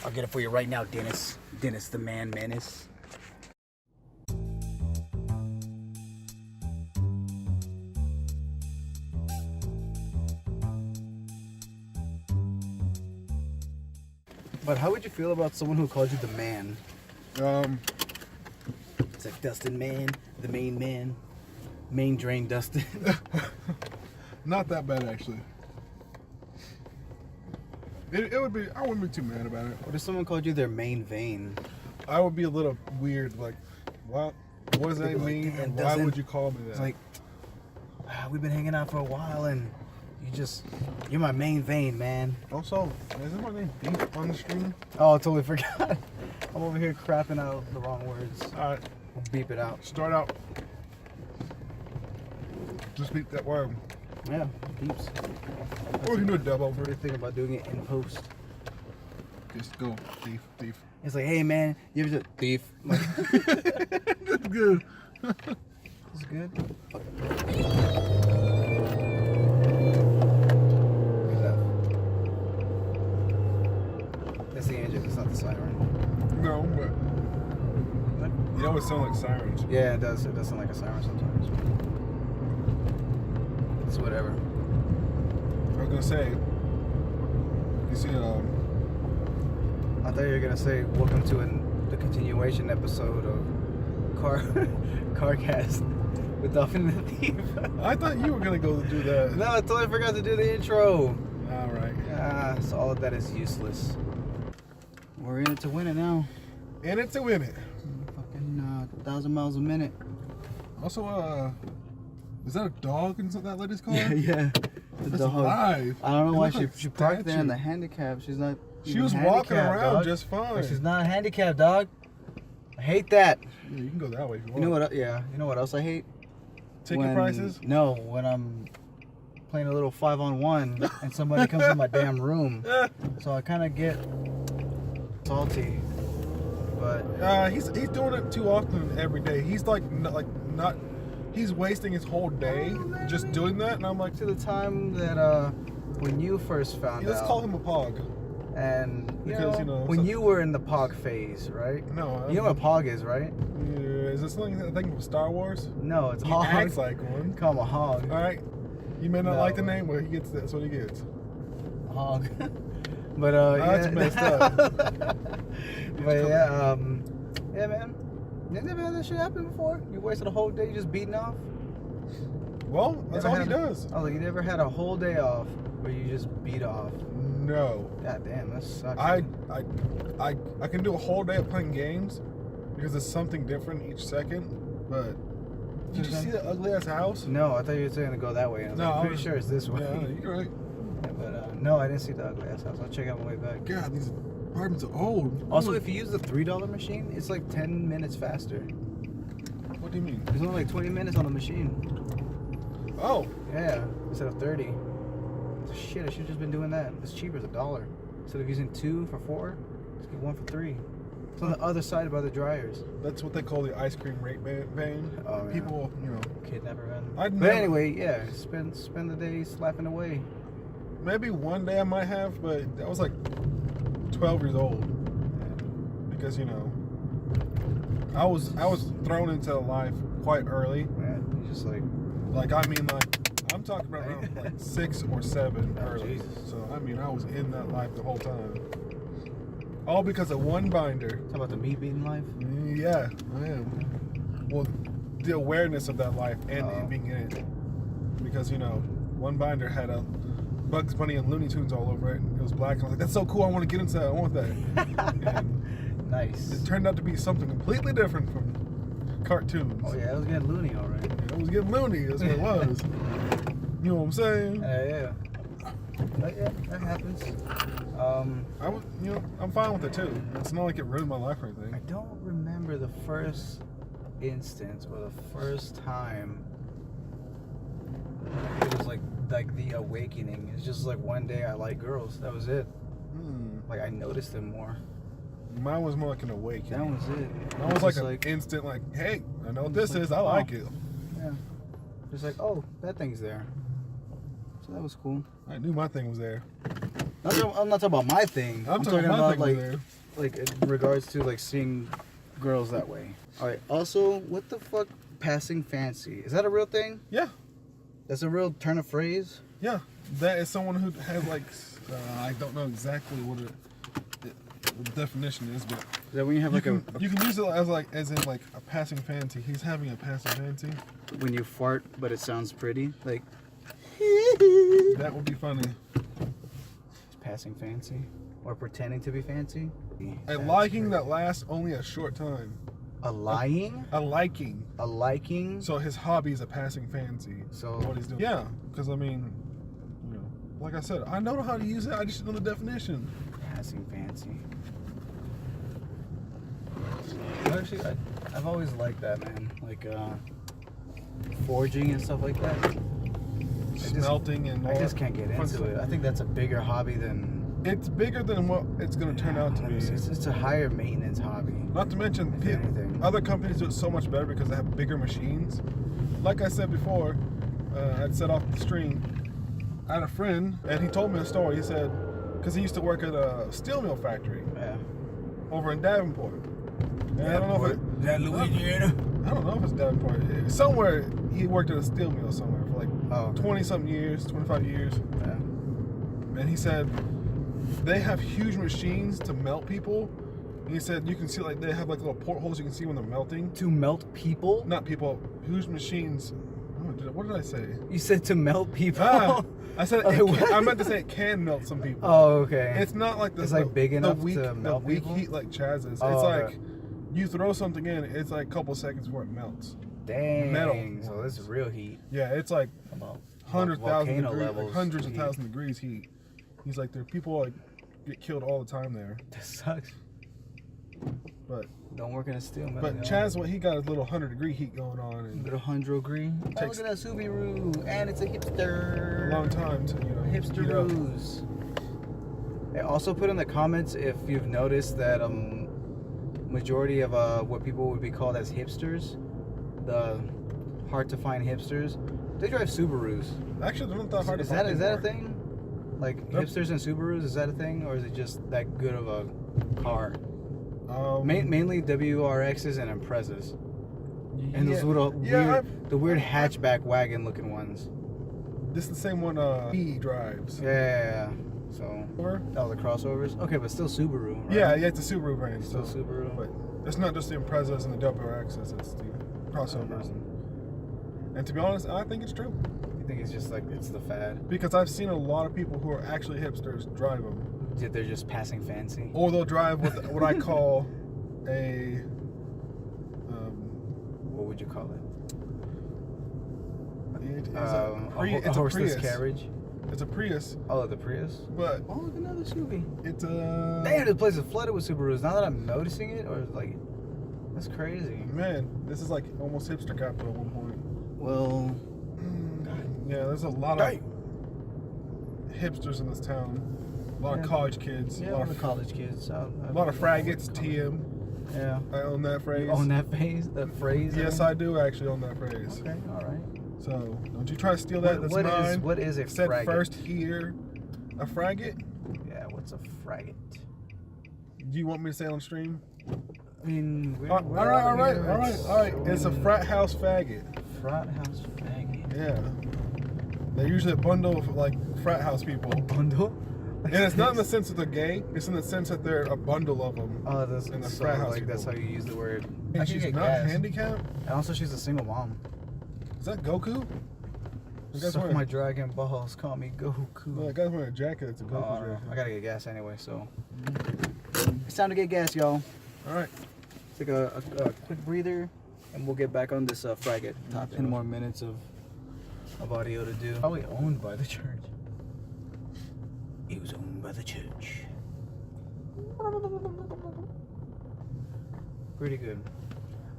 I'll get it for you right now, Dennis. Dennis the Man Menace. But how would you feel about someone who called you the man? It's like Dustin Man, the main man. Main drain Dustin. Not that bad, actually. It would be, I wouldn't be too mad about it. What if someone called you their main vein? I would be a little weird, like, what does that mean, and why would you call me that? It's like, we've been hanging out for a while, and you're my main vein, man. Also, isn't my name Thief on the stream? Oh, I totally forgot. I'm over here crapping out the wrong words. Alright. We'll beep it out. Start out. Just beep that word. Yeah, beeps. Or we can do a dub over What do it. you think about doing it in post? Just go, thief, thief. It's like, hey man, you ever just thief? Like, That's good. it's good. That's the engine, it's not the siren. No, but you always sound like sirens. Yeah, it does. It does sound like a siren sometimes. It's whatever. I was gonna say, you see, I thought you were gonna say, welcome to the continuation episode of Carcast with Dolphin Thief. I thought you were gonna go do that. No, I totally forgot to do the intro. All right. So all of that is useless. We're in it to win it now. In it to win it. Fucking 1,000 miles a minute. Also, is that a dog in that lady's car? Yeah. The That's dog. alive. I don't know It why looks like she parked there in statue. the handicap. She's not. She even was walking handicapped, around dog. just fine. Like, she's not handicapped, dog. I hate that. Yeah, you can go that way if you want. You know what? Yeah. You know what else I hate? Ticket prices? No, when I'm playing a little 5-on-1 and somebody comes in my damn room, so I kind of get salty. But He's doing it too often every day. He's like not. He's wasting his whole day just doing that, and I'm like, to the time that when you first found let's out, call him a pog. and Because, when you were in the Pog phase, right? No, You know what Pog is, right? Yeah, is this something I think from Star Wars? No, it's He Hog. acts like one. Call him a hog. All right, you may not No. like the name, but he gets that's what he gets. Hog. But That's yeah. messed up. But yeah, yeah, man. You never had that shit happen before? You wasted a whole day just beating off? Well, that's Never all he had does. I was like, you never had a whole day off where you just beat off? No. God damn, that sucks. I can do a whole day of playing games because it's something different each second. But did you see that ugly ass house? No, I thought you were saying to go that way. And I was No, like, I pretty was- sure it's this way. Yeah, you're right. Yeah, but no, I didn't see the ugly ass house. I'll check out my way back. God, these apartments are old. Also, if you use the $3 machine, it's like 10 minutes faster. What do you mean? It's only like 20 minutes on the machine. Oh, Yeah, instead of 30. Shit, I should have just been doing that. It's cheaper, it's $1. Instead of using 2 for 4, let's get 1 for 3. It's on the other side by the dryers. that's what they call the ice cream rate vein. Oh, yeah. People, you know, Kidnapper man. I'd But never- anyway, yeah, spend the day slapping away. maybe one day I might have, but I was like 12 years old because you know I was thrown into life quite early. Man, you just like, Like I'm talking about around like 6 or 7 Oh, early. Jesus. So I mean I was in that life the whole time. All because of one binder. talk about the meat beating life. Yeah, I am. Well, the awareness of that life and Oh. being in it. Because, you know, one binder had a Bugs Bunny and Looney Tunes all over it. It was black. And I was like, that's so cool. I want to get into that. I want that. And Nice. it turned out to be something completely different from cartoons. Oh yeah, it was getting loony alright. It was getting loony. That's what it was. You know what I'm saying? Yeah. But yeah, that happens. I was, you know, I'm fine with it too. It's not like it ruined my life or I anything. don't remember the first instance or the first time. It was like the awakening. It's just like one day I like girls. That was it. Like I noticed them more. Mine was more like an awakening. That was it. Mine was Just like an instant, like, hey, I know what It's this like, is. I like it. Yeah. Just like, oh, that thing's there. So that was cool. I knew my thing was there. I'm not talking about my thing. I'm talking about my thing like was there. like in regards to like seeing girls that way. All right. Also, what the fuck? Passing fancy. Is that a real thing? Yeah. That's a real turn of phrase. Yeah. That is someone who has like I don't know exactly what the definition is, but Is that when you have you like can use it as in like a passing fancy. He's having a passing fancy. when you fart, but it sounds pretty, like That would be funny. passing fancy or pretending to be fancy. A liking that lasts only a short time. A lying? A liking. A liking? So his hobby is a passing fancy. So what he's doing. Yeah, because I mean, you know, like I said, I know how to use it. I just don't know the definition. passing fancy. Actually, I've always liked that, man. Like forging and stuff like that. Smelting and all I just that can't get fun into stuff. it. I think that's a bigger hobby than. It's bigger than what it's going to turn out to be. It's a higher maintenance hobby. Not to mention, if anything. other companies do it so much better because they have bigger machines. Like I said before, I'd set off the stream. I had a friend, and he told me a story. He said, because he used to work at a steel mill factory over in Davenport. And I don't know if Is that Louisiana? I don't know if it's Davenport. Somewhere he worked at a steel mill somewhere for like 20-something years, 25 years. Yeah. And he said they have huge machines to melt people. And he said you can see like they have like little portholes you can see when they're melting. To melt people? Not people, huge machines. What did I say? You said to melt people? I said I meant to say it can melt some people. Oh, okay. It's not like It's like big enough to melt the weak people? heat like Chaz's. Oh, it's okay. like you throw something in, it's like a couple seconds before it melts. Dang. Metal. So this is real heat. Yeah, it's like About 100,000 volcano degrees, levels like hundreds of heat. thousand degrees heat. He's like, there are people like get killed all the time there. That sucks. But Don't work in a steel mill. but Chaz, what he got is a little 100-degree heat going on, and Little 100 degree. Oh, look Takes- at that Subaru, and it's a hipster. a long time to heat up. Hipsteroos. Hey, also put in the comments if you've noticed that majority of what people would be called as hipsters, the hard to find hipsters, they drive Subarus. Actually, they're not that hard Is to that find is that a anymore. thing? Like Nope. hipsters and Subarus, is that a thing, or is it just that good of a car? Mainly WRXs and Imprezas, and those little the weird hatchback wagon looking ones. This is the same one he drives. Yeah. So Or? the crossovers. Okay, but still Subaru. Right? Yeah, it's a Subaru brand. Still So. Subaru. But it's not just the Imprezas and the WRXs, it's the crossovers. And to be honest, I think it's true. You think it's just like it's the fad? Because I've seen a lot of people who are actually hipsters drive them. They're just passing fancy. Or they'll drive what I call a... What would you call it? It is A horseless Prius. carriage. It's a Prius, Oh, the Prius. but Oh, look, another Subi. it's Damn, this place is flooded with Subarus. Now that I'm noticing it, or like, that's crazy. Man, this is like almost hipster capital at one point. Well, Yeah, there's a lot of hipsters in this town. A lot of college kids. yeah, a lot the of college kids. A lot of fraggots, TM. Yeah. I own that phrase. You own that phrase? That phrase? Yes, I do actually own that phrase. Okay, all right. So don't you try to steal that. That's mine. What is a Said fraggot? first here. A fraggot? Yeah, what's a fraggot? Do you want me to say it on stream? I mean, All right. It's a frat house faggot. Frat house faggot. Yeah. They're usually a bundle of like frat house people. Bundle? And it's not in the sense that they're gay. It's in the sense that they're a bundle of them. Oh, that's in the so, frat house like people. that's how you use the word. I And can she's get not gas. handicapped. And also, she's a single mom. Is that Goku? The guy's Suck wearing, my dragon balls, call me Goku. no, the guy's wearing a jacket. It's a Goku Oh, jacket. I gotta get gas anyway, so it's time to get gas, y'all. All right. Take a quick breather, and we'll get back on this fraggot topic. 10 more minutes of audio to do. Probably owned by the church. It was owned by the church. Pretty good.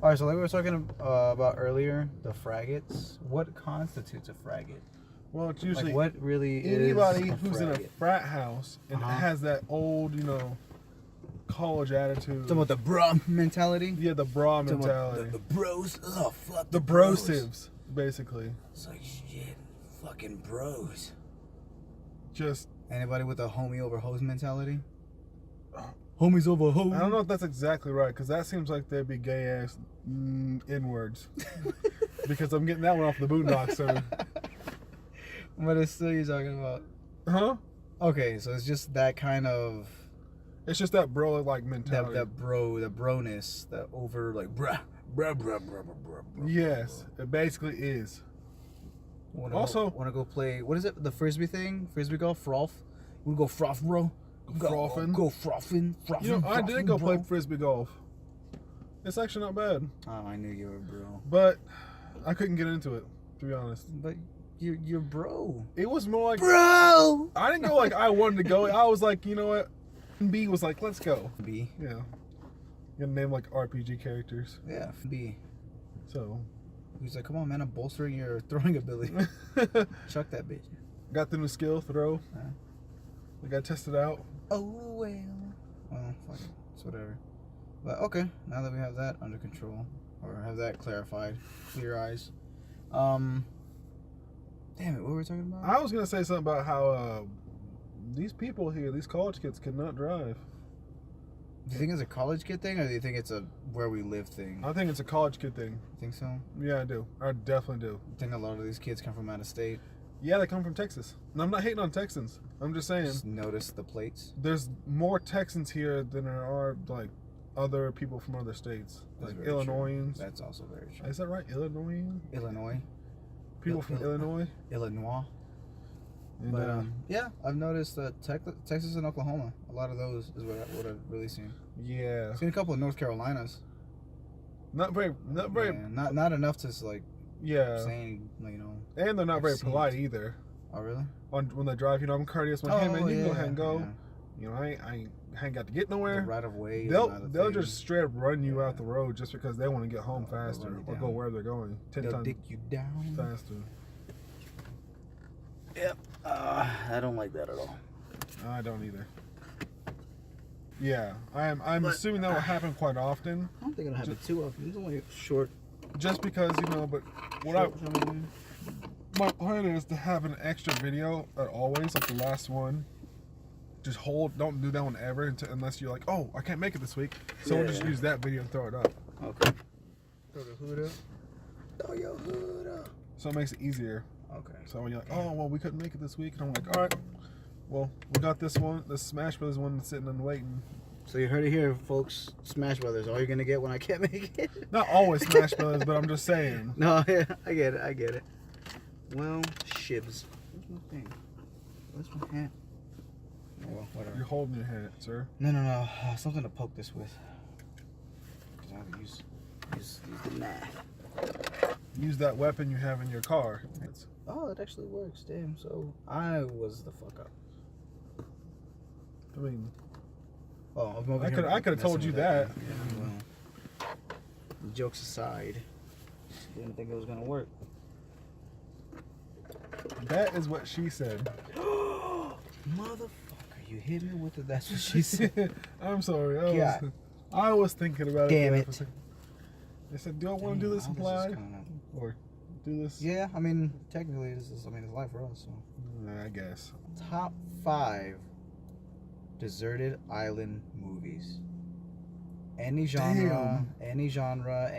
All right, so like we were talking about earlier, the fraggots. What constitutes a fraggot? Well, it's usually Like, what really anybody is a who's in a fraggot? frat house and has that old, college attitude. Talking about the bra mentality. Yeah, the bra Talking about mentality. The bros. Oh fuck. The bros. brosives, basically. It's like shit. Fucking bros. Just Anybody with a homie over hose mentality? Homies over hoes. I don't know if that's exactly right, because that seems like they'd be gay ass N-words. Because I'm getting that one off the Boondocks, sir. What is still you talking about? Huh? Okay, so it's just that kind of It's just that bro like mentality. that broness, that over like bruh. Yes, it basically is. Wanna go play, what is it? The frisbee thing? Frisbee golf? Froth? We go froth, bro. Frothing. Go frothing. You know, I did go play frisbee golf. It's actually not bad. Oh, I knew you were bro. But I couldn't get into it, to be honest. But you're bro. It was more like Bro! I didn't go like I wanted to go. I was like, you know what? B was like, let's go. B. Yeah. You gotta name like RPG characters. Yeah, B. So He's like, come on, man, I'm bolstering your throwing ability. Chuck that bitch. got the new skill, throw. Huh? We got tested out. Oh, well. Well, fuck it. It's whatever. But, okay. Now that we have that under control, or have that clarified, clear eyes. Damn it, what were we talking about? I was gonna say something about how these people here, these college kids, cannot drive. Do you think it's a college kid thing, or do you think it's a where we live thing? I think it's a college kid thing. Think so? Yeah, I do. I definitely do. I think a lot of these kids come from out of state. Yeah, they come from Texas. And I'm not hating on Texans. I'm just saying. Just notice the plates. There's more Texans here than there are like other people from other states, That's like very Illinoisans. True. That's also very true. Is that right? Illinois? Illinois. People from Illinois? Illinois. And, But yeah, I've noticed that Texas and Oklahoma, a lot of those is what I've really seen. yeah. Seen a couple of North Carolinas. Not very. Yeah, not enough to like Yeah. saying, you know. And they're not very I've seen polite it. either. Oh really? When they drive, you know, I'm courteous. I'm like, hey man, you can go ahead and go. Yeah. You know, I ain't got to get The nowhere. right of way. They'll just straight up run you out the road just because they want to get home They'll faster run you or down. go where they're going. 10 They'll times dick you down. faster. Yep. I don't like that at all. I don't either. Yeah, I'm But- assuming that will happen quite often. I don't think it'll happen too often. It's only a short. Just because, you know, but my plan is to have an extra video at always, like the last one. Just don't do that one ever unless you're like, oh, I can't make it this week. So we'll just use that video and throw it up. Okay. Throw the hood up. Throw your hood up. So it makes it easier. Okay. So when you're like, oh, well, we couldn't make it this week. And I'm like, all right, well, we got this one, the Smash Brothers one that's sitting and waiting. So you heard it here, folks. Smash Brothers. All you're gonna get when I can't make it. Not always Smash Brothers, but I'm just saying. No, yeah, I get it. Well, shibs. Where's my thing? Where's my hat? Oh, well, whatever. You're holding your hat, sir. No. Something to poke this with. Because I have to use the knife. Use that weapon you have in your car. Oh, it actually works. Damn. So I was the fuck up. I mean, Oh, I'm over I here could have told messing you with that. Yeah, well, jokes aside, didn't think it was gonna work. That is what she said. Motherfucker, you hit me with it. That's what she said. I'm sorry. God. I was thinking about Damn it. it. They said, do I want to do this Damn, live? is kinda- Or do this? Yeah, I mean, technically, it's live for us. So. I guess. Top 5 deserted island movies. Any genre, any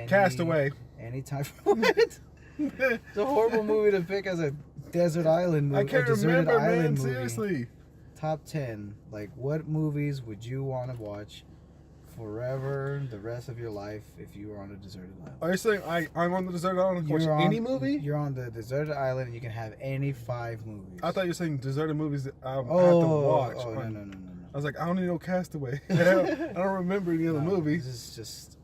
Castaway. any type. What? It's a horrible movie to pick as a desert island movie. I can't a deserted remember, island man. movie. Seriously. Top 10. Like, what movies would you want to watch forever, the rest of your life, if you were on a deserted island? Are you saying I'm on the deserted island and watch any movie? You're on the deserted island and you can have any 5 movies. I thought you were saying deserted movies that I have to watch. Oh, no. I was like, I don't need no Castaway. I don't remember any other movie. This is just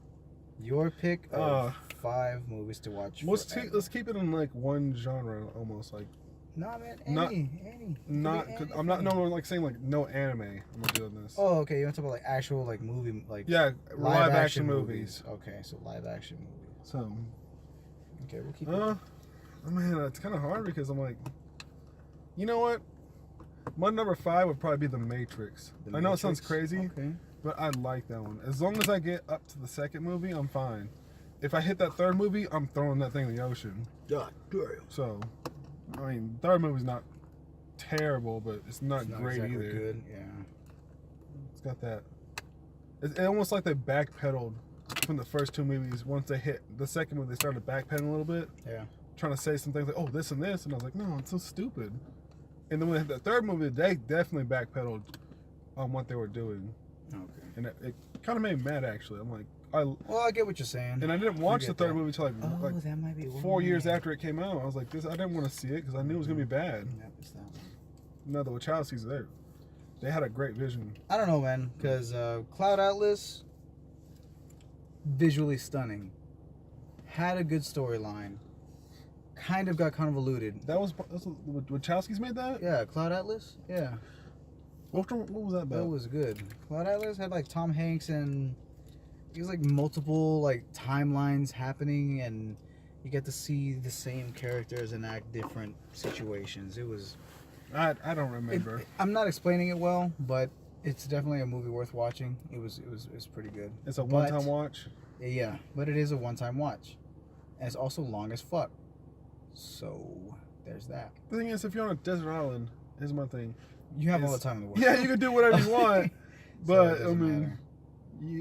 your pick of 5 movies to watch. Let's keep it in like one genre, almost like. Nah, man, Not- any. Not, cause I'm not like saying like no anime. I'm not doing this. Oh, okay. You want to talk about like actual like movie like Yeah, live action movies. Okay, so live action movies. So, Okay, we'll keep it. man, it's kind of hard because I'm like, you know what? My number 5 would probably be The Matrix. I know it sounds crazy, Okay. but I like that one. As long as I get up to the second movie, I'm fine. If I hit that third movie, I'm throwing that thing in the ocean. God damn. So, I mean, third movie's not terrible, but it's not It's not great exactly either. good. Yeah. It's got that It's almost like they backpedaled from the first two movies. Once they hit the second movie, they started backpedaling a little bit. Yeah. Trying to say some things like, oh, this and this. And I was like, no, it's so stupid. And then when they hit the third movie, they definitely backpedaled on what they were doing. Okay. And it kind of made me mad, actually. I'm like, well, I get what you're saying. And I didn't watch the third movie until like that might be 4 years after it came out. I was like, I didn't want to see it because I knew it was going to be bad. Yep, it's that one. No, the Wachowskis there. They had a great vision. I don't know, man, because Cloud Atlas, visually stunning, had a good storyline, kind of got convoluted. That's Wachowskis made that? Yeah, Cloud Atlas. Yeah. What was that about? That was good. Cloud Atlas had like Tom Hanks and it was like multiple like timelines happening, and you get to see the same characters enact different situations. It was. I don't remember. I'm not explaining it well, but it's definitely a movie worth watching. It was pretty good. It's a one-time watch. Yeah, but it is a one-time watch, and it's also long as fuck. So there's that. The thing is, if you're on a desert island, here's my thing. You have all the time in the world. Yeah, you can do whatever you want, but So matter.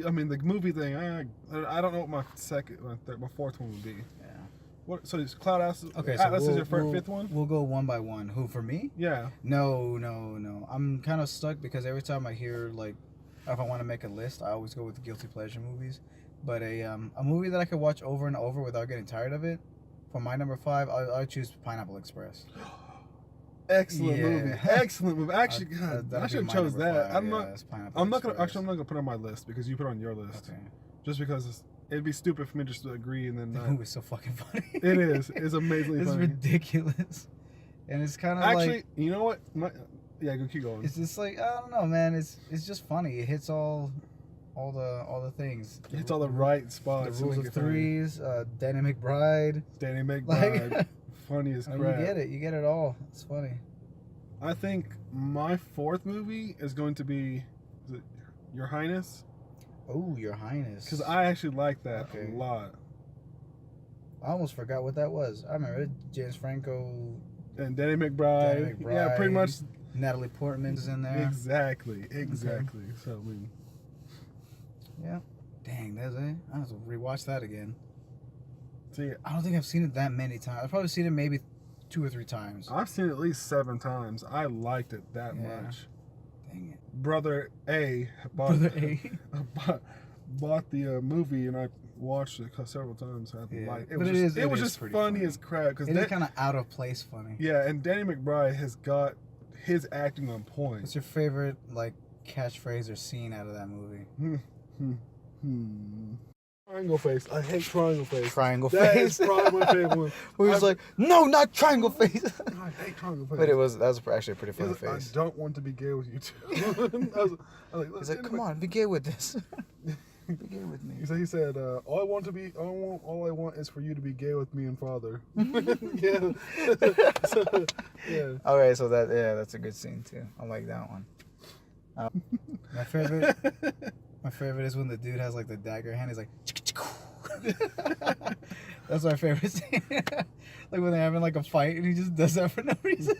I mean, the movie thing. I don't know what my fourth one would be. Yeah. What? So it's Cloud Atlas. Okay, Atlas is your fifth one. We'll go one by one. Who, for me? Yeah. No. I'm kind of stuck because every time I hear like, if I want to make a list, I always go with guilty pleasure movies. But a movie that I could watch over and over without getting tired of it. For my number 5, I'll choose Pineapple Express. Excellent movie. Excellent movie. Actually, God, I should have chose that. 5. I'm not gonna put it on my list because you put it on your list. Okay. Just because it'd be stupid for me just to agree and then The not. movie's so fucking funny. It is. It's amazingly It's funny. ridiculous, and it's kind of Actually, like. you know what? Yeah, go keep going. It's just like, I don't know, man. It's just funny. It hits all the things. It hits all the right spots. The rules of threes. Danny McBride. Danny McBride. Like, funny as crap. You get it all. It's funny. I think my fourth movie is going to be Your Highness. Oh, Your Highness. Because I actually like that a lot. I almost forgot what that was. I remember it. James Franco. And Danny McBride. Yeah, pretty much. Natalie Portman's in there. Exactly. Okay. So, I mean. Yeah. Dang, that's it. I have to rewatch that again. See, I don't think I've seen it that many times. I've probably seen it maybe 2 or 3 times. I've seen it at least 7 times. I liked it that much. Dang it. Brother A bought the movie, and I watched it several times. It was just funny as crap. Because it's kind of out of place funny. Yeah, and Danny McBride has got his acting on point. What's your favorite like catchphrase or scene out of that movie? Triangle face. I hate triangle face. Triangle That face. is probably my favorite one. Where he's like, no, not triangle face. I hate triangle face. But that was actually a pretty funny face. I don't want to be gay with you too. He's like, come on, be gay with this. Be gay with me. He said, all I want is for you to be gay with me and father. Yeah. Yeah. Okay, so that's a good scene too. I like that one. My favorite is when the dude has like the dagger hand. He's like, that's my favorite scene. Like when they're having like a fight and he just does that for no reason.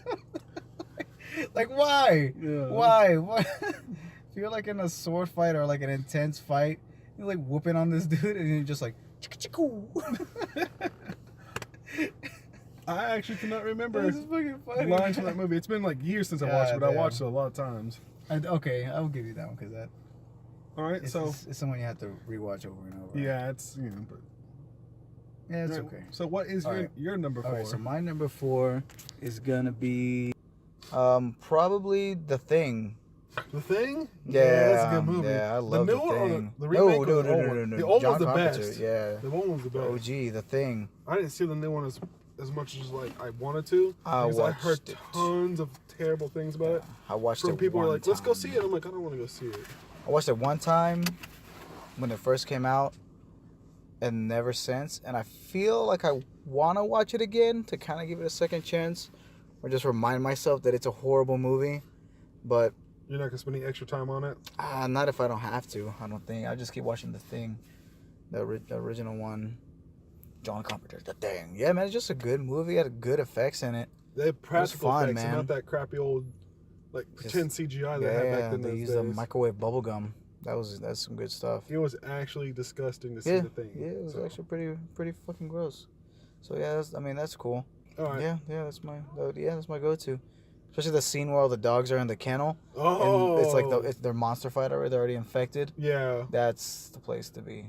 Like why? Yeah. Why? If you're like in a sword fight or like an intense fight, you're like whooping on this dude and you're just like. I actually cannot remember This is fucking funny. lines from that movie. It's been like years since I watched it, but I watched it a lot of times. Okay, I'll give you that one because that. All right, it's someone you have to rewatch over and over. Yeah, it's but yeah, it's okay. So what is your number 4? All right, so my number 4 is gonna be, probably The Thing. The Thing? Yeah, that's a good movie. Yeah, I love The Thing. The remake no. The old John was the Carpenter, best. Yeah, the one was the best. OG, The Thing. I didn't see the new one as much as like I wanted to. I heard tons of terrible things about it. I watched it. People were like, "Let's go see it." I'm like, I don't want to go see it. I watched it one time when it first came out, and never since. And I feel like I want to watch it again to kind of give it a second chance, or just remind myself that it's a horrible movie. But you're not gonna spend any extra time on it. Not if I don't have to. I don't think. I just keep watching The Thing, the original one. John Carpenter, The Thing. Yeah, man, it's just a good movie. It had good effects in it. They had practical fun, effects, man. and not that crappy old, like pretend CGI they had back then. They used a microwave bubble gum. That's some good stuff. It was actually disgusting to see the thing. Yeah, it was actually pretty fucking gross. So yeah, that's cool. All right. Yeah, that's my go-to. Especially the scene where all the dogs are in the kennel. Oh. And it's like they're monster fight already. They're already infected. Yeah. That's the place to be.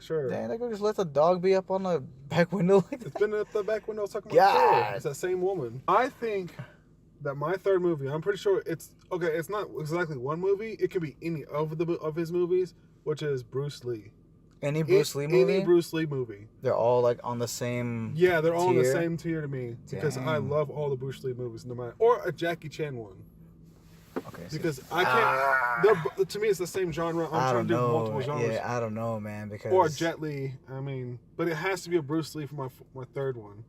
Sure. Dang, they could just let the dog be up on the back window. It's been at the back window talking about before. It's that same woman. I think that my third movie, I'm pretty sure it's not exactly one movie. It could be any of his movies, which is Bruce Lee. Any Bruce Lee movie? Any Bruce Lee movie. They're all like on the same Yeah, they're all on the tier? same tier to me. Because I love all the Bruce Lee movies, no matter, or a Jackie Chan one. Okay. Because I can't. They're, to me, it's the same genre. I'm trying to do multiple genres. Yeah, I don't know, man. Because Or a Jet Li. I mean, but it has to be a Bruce Lee for my third one.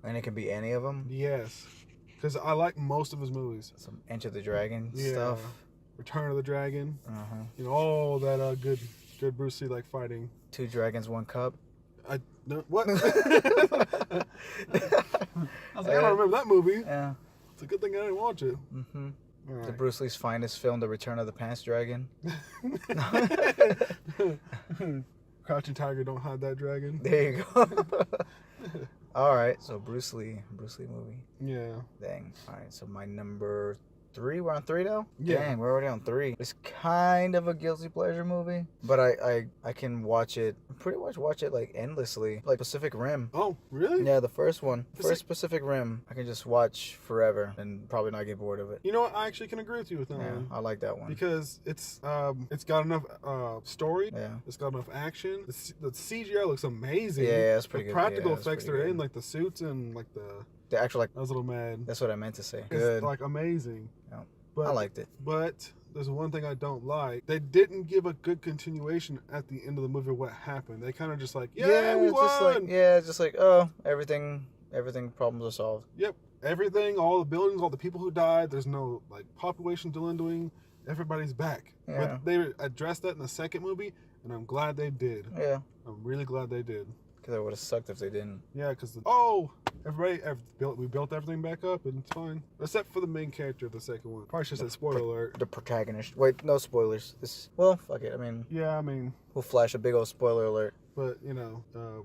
And it can be any of them. Yes, because I like most of his movies. Some Enter the Dragon stuff. Return of the Dragon. Uh-huh. You know, all that good Bruce Lee like fighting. 2 Dragons, 1 Cup. What? I was like, I don't remember that movie. Yeah. It's a good thing I didn't watch it. Mm-hmm. Right. The Bruce Lee's finest film, The Return of the Pants Dragon. Crouching Tiger, Don't Hide That Dragon. There you go. All right, so Bruce Lee movie. Yeah. Dang. All right, so my number 3. We're on 3 now? Yeah. Dang, we're already on 3. It's kind of a guilty pleasure movie, but I can watch it, pretty much watch it like endlessly. Like Pacific Rim. Oh, really? Yeah, the first one. First Pacific Rim. I can just watch forever and probably not get bored of it. You know what? I actually can agree with you with that one. I like that one. Because it's got enough story. Yeah. It's got enough action. The CGI looks amazing. Yeah, it's pretty good. The practical Yeah, effects they're in, like the suits and like the actual, like, I was a little mad. that's what I meant to say. It's Good. like amazing. Yeah. But I liked it. But there's one thing I don't like. They didn't give a good continuation at the end of the movie of what happened. They kind of just like, we won. Just like, oh, everything problems are solved. Yep. Everything, all the buildings, all the people who died, there's no like population dwindling. Everybody's back. Yeah. But they addressed that in the second movie, and I'm glad they did. Yeah. I'm really glad they did. Because it would have sucked if they didn't. Yeah, because we built everything back up and it's fine, except for the main character of the second one. Probably should say spoiler alert. The protagonist. Wait, no spoilers. Well, fuck it. I mean, we'll flash a big old spoiler alert. But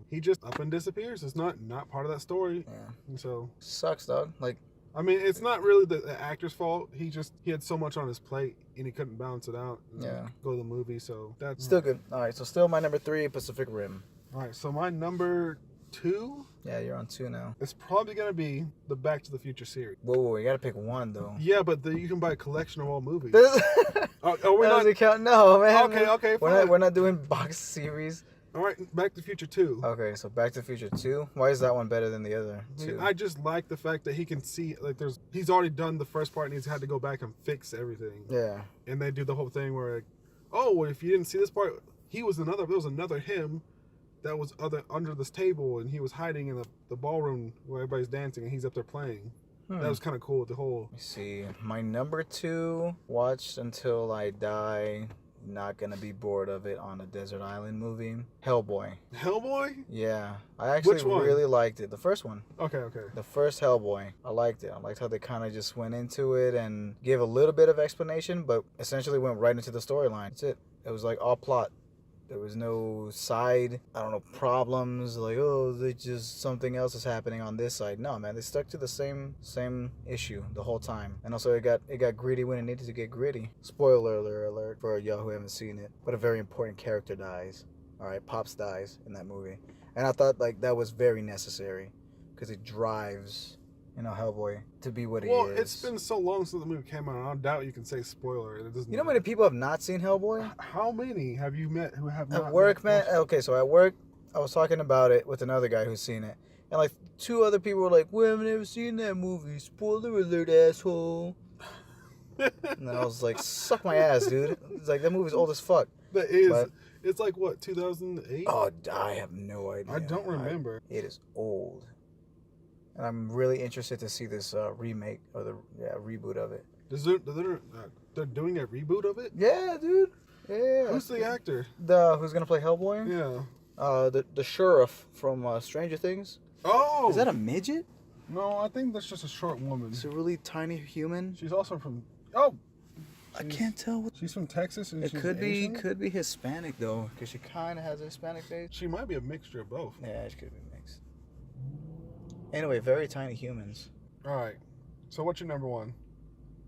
he just up and disappears. It's not part of that story. Yeah. And so sucks, dog. Like, I mean, it's not really the actor's fault. He had so much on his plate and he couldn't balance it out. And go to the movie. So that's still good. All right. So still my number 3, Pacific Rim. All right. So my number 2. Yeah, you're on 2 now. It's probably gonna be the Back to the Future series. Whoa, you gotta pick one though. Yeah, but you can buy a collection of all movies. Are we not? Doesn't count. No, man. Okay. Fine. We're not doing box series. All right, Back to the Future 2. Okay, so Back to the Future 2. Why is that one better than the other 2? I just like the fact that he can see, like, he's already done the first part and he's had to go back and fix everything. Yeah. And they do the whole thing where, like, oh, well, if you didn't see this part, there was another him that was under this table and he was hiding in the ballroom where everybody's dancing and he's up there playing. That was kind of cool. The whole. Let me see. My number 2, watched until I die. Not gonna be bored of it on a desert island movie. Hellboy. Hellboy? Yeah, I actually really liked it. The first one. Okay. The first Hellboy. I liked it. I liked how they kind of just went into it and gave a little bit of explanation, but essentially went right into the storyline. That's it. It was like all plot. There was no side, problems, like, oh, they just something else is happening on this side. No, man, they stuck to the same issue the whole time. And also it got gritty when it needed to get gritty. Spoiler alert for y'all who haven't seen it. But a very important character dies. All right, Pops dies in that movie. And I thought like that was very necessary because it drives Hellboy to be what he is. Well, it's been so long since the movie came out. I don't doubt you can say spoiler. It doesn't. You know how many people have not seen Hellboy? How many have you met who have not? At work, man. Okay, so at work, I was talking about it with another guy who's seen it, and like 2 other people were like, "Well, I've never seen that movie. Spoiler alert, asshole." And I was like, "Suck my ass, dude." It's like that movie's old as fuck. It's like what, 2008? Oh, I have no idea. I don't remember. It is old. And I'm really interested to see this remake or the reboot of it. They're doing a reboot of it? Yeah, dude. Yeah. Who's the actor? Who's gonna play Hellboy? Yeah. The sheriff from Stranger Things. Oh. Is that a midget? No, I think that's just a short woman. It's a really tiny human. She's also from. Oh. I can't tell what. She's from Texas and It she's could be Asian? Hispanic though, because she kind of has a Hispanic face. She might be a mixture of both. Yeah, she could be mixed. Anyway, very tiny humans. All right. So what's your number one?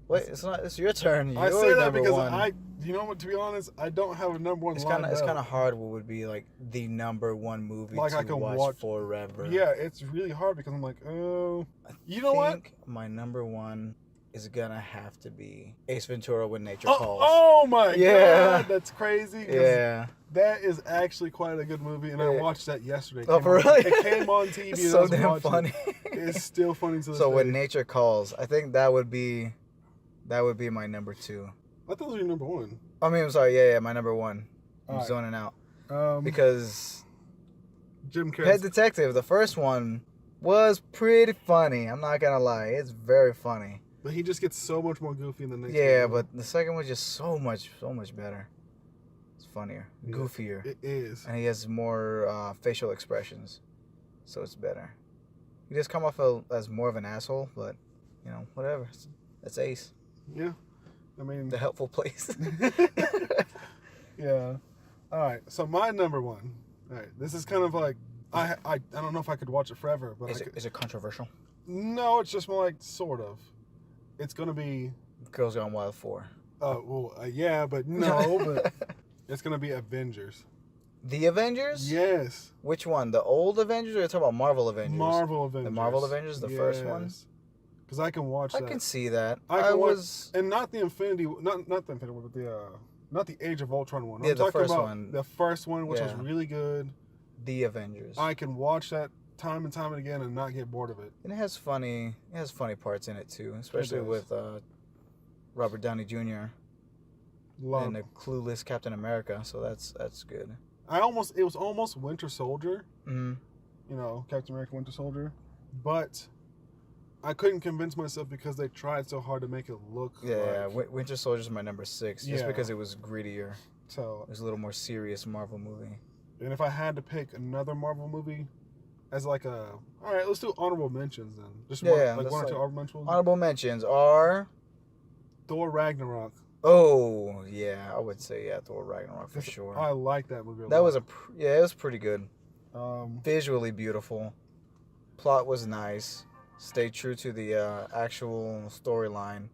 Wait, it's not. It's your turn. I You're say that number because one. you know what? To be honest, I don't have a number one. It's kind of hard. What would be like the number one movie Like to I can watch forever? Yeah, it's really hard because I'm like, oh, you know what? My number one is gonna have to be Ace Ventura: When Nature Oh, Calls. oh my Yeah. God, that's crazy. Yeah. That is actually quite a good movie, and I watched that yesterday. Oh, for really? It came on TV. It's and so I was damn watching funny. it. It's still funny to this So day. When Nature Calls, I think that would be my number two. I thought it was your number one. I mean, I'm sorry. Yeah, my number one. I'm Alright. zoning out Because because Jim Pet Carrey. Detective, the first one, was pretty funny. I'm not gonna lie, it's very funny. But he just gets so much more goofy in the next Yeah, one. but the second one's just so much better. It's funnier, Yeah, goofier, It is. and he has more facial expressions, so it's better. He just come off as more of an asshole, but you know, whatever. That's Ace, Yeah. I mean, the helpful place. yeah. All right. So my number one. All right. This is kind of like I don't know if I could watch it forever, but Is it controversial? No, it's just more like sort of. It's gonna be. Girls Gone Wild 4. Yeah, but no, but it's gonna be Avengers. The Avengers? Yes. Which one? The old Avengers, or you're talking about Marvel Avengers? Marvel Avengers. The Marvel Avengers, the first one? Because I can watch I that. can see that. I watch, and not the Infinity, not the Infinity War, but not the Age of Ultron one. Yeah, I'm the talking first about one. the first one, which was Yeah. really good. The Avengers. I can watch that time and time and again and not get bored of it. And it has funny parts in it too, especially does. with Robert Downey Jr. Love. and the clueless Captain America. So that's good. It was almost Winter Soldier. Mm-hmm. You know, Captain America Winter Soldier, but I couldn't convince myself because they tried so hard to make it look. Yeah, like, Winter Soldier's my number 6, just Yeah. because it was grittier. So It was a little more serious Marvel movie. And if I had to pick another Marvel movie as like all right, let's do honorable mentions then. Just one or two honorable mentions. Honorable mentions are. Thor Ragnarok. Oh yeah, I would say Thor Ragnarok for sure. I like that movie. That was it was pretty good. Visually Visually beautiful. Plot was nice. Stayed true to the actual storyline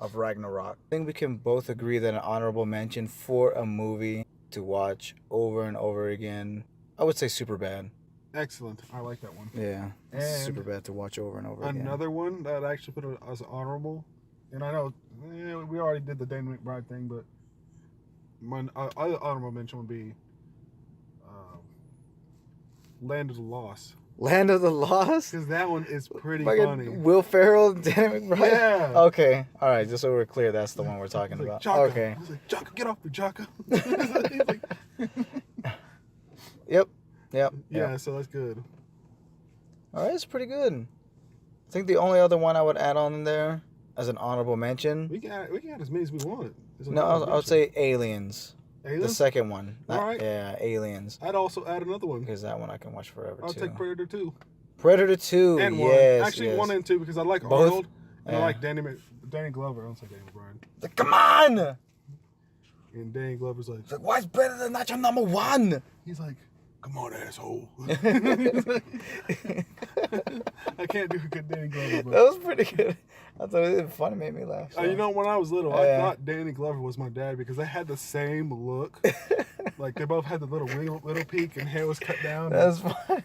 of Ragnarok. I think we can both agree that an honorable mention for a movie to watch over and over again, I would say Superbad. excellent. I like that one. Yeah, And Superbad to watch over and over again. Another one that I actually put as honorable, and I know we already did the Danny McBride thing, but my other honorable mention would be Land of the Lost. Land of the Lost? Because that one is pretty Fucking funny. Will Ferrell and Danny McBride? Yeah. Okay. All right. Just so we're clear, that's the one we're talking He's like, about. Jocko. Okay. He's like, Jocko, get off me, Jocko. Yep. Yeah, so that's good. All right. It's pretty good. I think the only other one I would add on in there as an honorable mention. We can add as many as we want. No, I would say Aliens. Aliens? The second one. All right. Yeah, Aliens. I'd also add another one. Because that one I can watch forever I'll too. take Predator 2. Predator 2. And yes, 1. Actually, yes. 1 and 2 because I like Both? Arnold. And I Yeah. like Danny Glover. I don't say Danny McBride. Come on! And Danny Glover's like, It's like, why is Predator not your number 1? he's like, come on, asshole. I can't do a good Danny Glover. That But, was pretty good. I thought it was funny, made me laugh. So. you know, when I was little, Yeah. I thought Danny Glover was my dad because they had the same look. Like, they both had the little peak and hair was cut down. That's funny.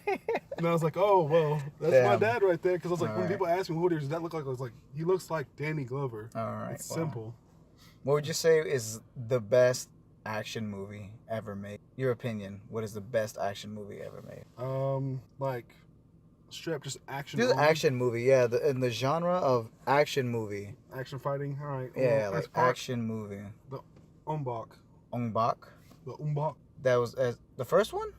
And I was like, oh, well, that's my Damn. dad right there. Because I was like, All when right. people ask me, who does that look like? I was like, he looks like Danny Glover. All right. It's well, simple. What would you say is the best action movie ever made? Your opinion. What is the best action movie ever made? Like, straight up just action. Just only. action movie, yeah. In the genre of action movie. Action fighting. All right. Yeah, well, like that's part- action movie. The Umbach. Ong Bak. The Umbach. That was the first one?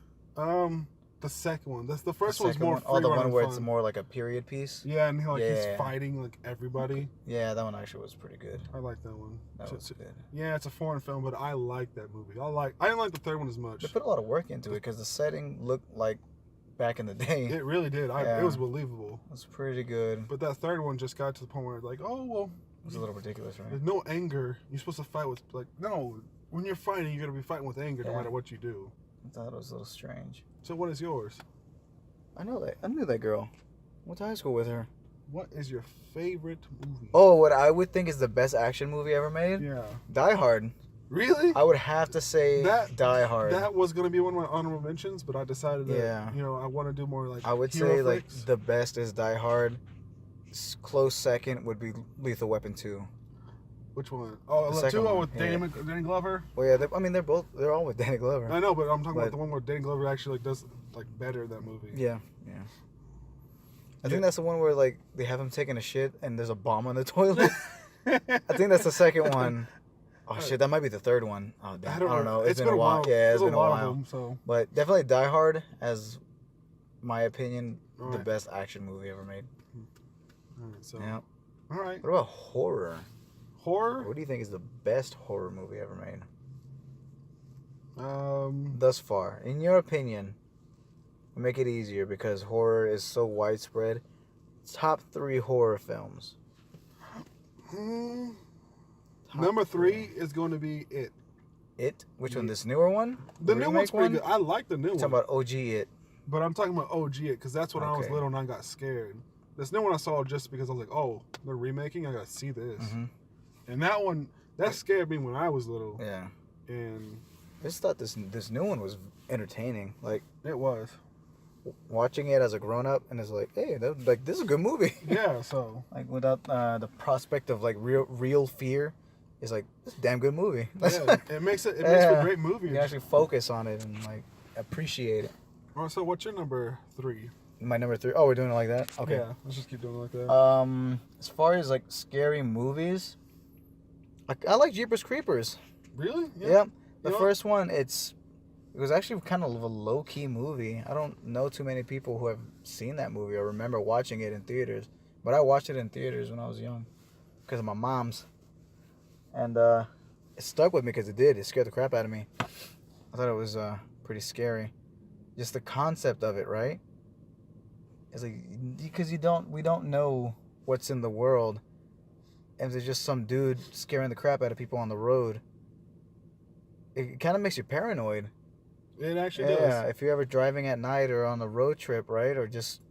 The second one. That's the first The one's second more one? free Oh, the running one where fun. it's more like a period piece? Yeah, and he's Yeah. fighting like everybody. Yeah, that one actually was pretty good. I like that one. That was good. Yeah, it's a foreign film, but I like that movie. I didn't like the third one as much. They put a lot of work into it because the setting looked like back in the day. It really did. Yeah. It was believable. It was pretty good. But that third one just got to the point where like, oh well, was a little ridiculous, right? There's no anger. You're supposed to fight with like no. When you're fighting, you're gonna be fighting with anger no matter what you do. I thought it was a little strange. So what is yours? I knew that girl. Went to high school with her. What is your favorite movie? Oh, what I would think is the best action movie ever made? Yeah. Die Hard. Really? I would have to say Die Hard. That was gonna be one of my honorable mentions, but I decided that I want to do more like. I would say like the best is Die Hard. Close second would be Lethal Weapon 2. Which one? Oh, the 2 with Danny Glover. Well, yeah, they're all with Danny Glover. I know, but I'm talking about the one where Danny Glover actually like does like better in that movie. Yeah. I think that's the one where like they have him taking a shit and there's a bomb on the toilet. I think that's the second one. Oh shit, that might be the third one. Oh damn, I don't know. It's been a while. Yeah, it's been a while. But definitely Die Hard, as my opinion, the best action movie ever made. All right, so yeah. All right. What about horror? Horror? What do you think is the best horror movie ever made? Thus far, in your opinion. Make it easier because horror is so widespread. Top 3 horror films. Number 3 is going to be It. It? Which one? This newer one? The new one's pretty good. I like the new one. Talking about OG It. But I'm talking about OG It because that's when I was little and I got scared. This new one I saw just because I was like, oh, they're remaking. I got to see this. Mm-hmm. And that one, that scared me when I was little. Yeah. And I just thought this new one was entertaining. Like it was. Watching it as a grown up and it's like, hey, this is a good movie. Yeah, so like without the prospect of like real fear, it's like it's a damn good movie. Yeah, it makes for a great movie. You can actually focus on it and like appreciate it. All right, so what's your number 3? My number 3. Oh, we're doing it like that. Okay. Yeah, let's just keep doing it like that. As far as like scary movies, I like Jeepers Creepers. Really? Yeah. The first one, it was actually kind of a low-key movie. I don't know too many people who have seen that movie or remember watching it in theaters. But I watched it in theaters when I was young because of my mom's. And it stuck with me because it did. It scared the crap out of me. I thought it was pretty scary. Just the concept of it, right? It's like, because we don't know what's in the world. And there's just some dude scaring the crap out of people on the road. It kind of makes you paranoid. It actually does. Yeah, if you're ever driving at night or on a road trip, right? Or just